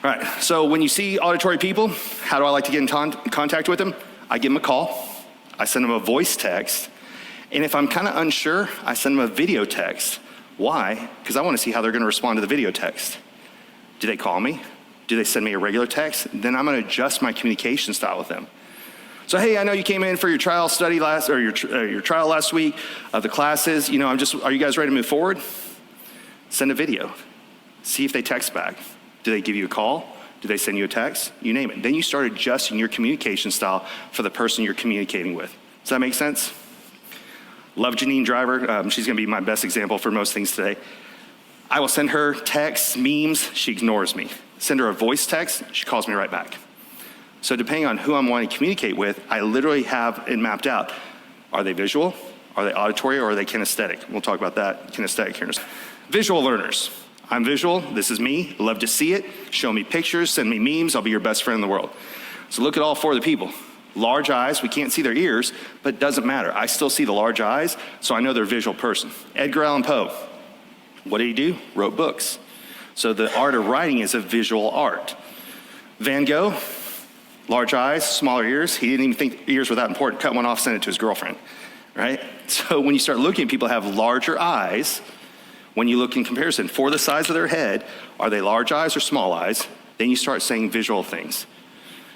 All right, so when you see auditory people, how do I like to get in contact with them? I give them a call, I send them a voice text, and if I'm kind of unsure, I send them a video text. Why? Because I want to see how they're going to respond to the video text. Do they call me? Do they send me a regular text? Then I'm going to adjust my communication style with them. So, hey, I know you came in for your trial study your trial last week of the classes. You know, are you guys ready to move forward? Send a video. See if they text back. Do they give you a call? Do they send you a text? You name it. Then you start adjusting your communication style for the person you're communicating with. Does that make sense? Love Janine Driver. She's going to be my best example for most things today. I will send her texts, memes. She ignores me. Send her a voice text. She calls me right back. So depending on who I'm wanting to communicate with, I literally have it mapped out. Are they visual? Are they auditory? Or are they kinesthetic? We'll talk about that, kinesthetic here. Visual learners. I'm visual, this is me, love to see it, show me pictures, send me memes, I'll be your best friend in the world. So look at all four of the people. Large eyes, we can't see their ears, but it doesn't matter. I still see the large eyes, so I know they're a visual person. Edgar Allan Poe, what did he do? Wrote books. So the art of writing is a visual art. Van Gogh, large eyes, smaller ears. He didn't even think ears were that important, cut one off, sent it to his girlfriend, right? So when you start looking at people who have larger eyes, when you look in comparison for the size of their head, are they large eyes or small eyes? Then you start saying visual things.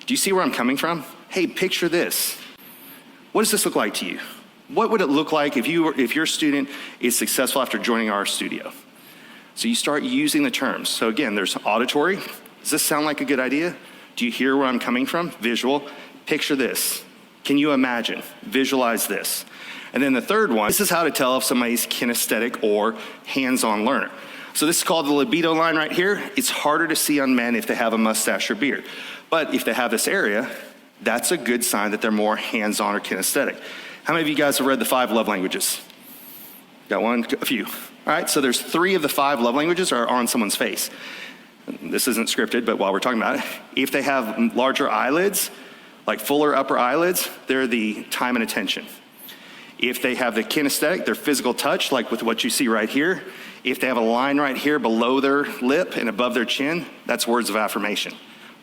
Do you see where I'm coming from? Hey, picture this. What does this look like to you? What would it look like if your student is successful after joining our studio? So you start using the terms. So again, there's auditory. Does this sound like a good idea? Do you hear where I'm coming from? Visual. Picture this. Can you imagine? Visualize this. And then the third one, this is how to tell if somebody's kinesthetic or hands-on learner. So this is called the libido line right here. It's harder to see on men if they have a mustache or beard. But if they have this area, that's a good sign that they're more hands-on or kinesthetic. How many of you guys have read the 5 love languages? Got one? A few. All right, so there's 3 of the 5 love languages are on someone's face. This isn't scripted, but while we're talking about it, if they have larger eyelids, like fuller upper eyelids, they're the time and attention. If they have the kinesthetic, their physical touch, like with what you see right here. If they have a line right here below their lip and above their chin, that's words of affirmation.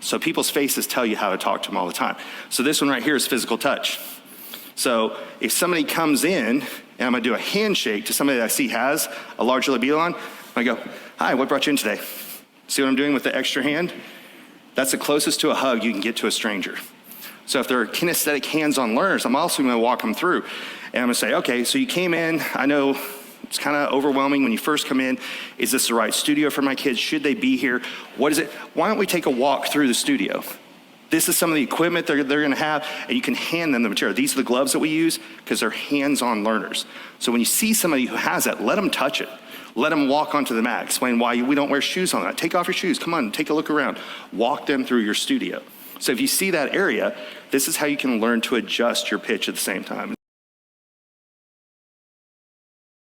So people's faces tell you how to talk to them all the time. So this one right here is physical touch. So if somebody comes in, and I'm gonna do a handshake to somebody that I see has a larger libido line, I go, hi, what brought you in today? See what I'm doing with the extra hand? That's the closest to a hug you can get to a stranger. So if they're kinesthetic hands-on learners, I'm also gonna walk them through. And I'm gonna say, okay, so you came in, I know it's kind of overwhelming when you first come in. Is this the right studio for my kids? Should they be here? What is it? Why don't we take a walk through the studio? This is some of the equipment they're gonna have, and you can hand them the material. These are the gloves that we use because they're hands-on learners. So when you see somebody who has that, let them touch it. Let them walk onto the mat. Explain why we don't wear shoes on that. Take off your shoes, come on, take a look around. Walk them through your studio. So if you see that area, this is how you can learn to adjust your pitch at the same time.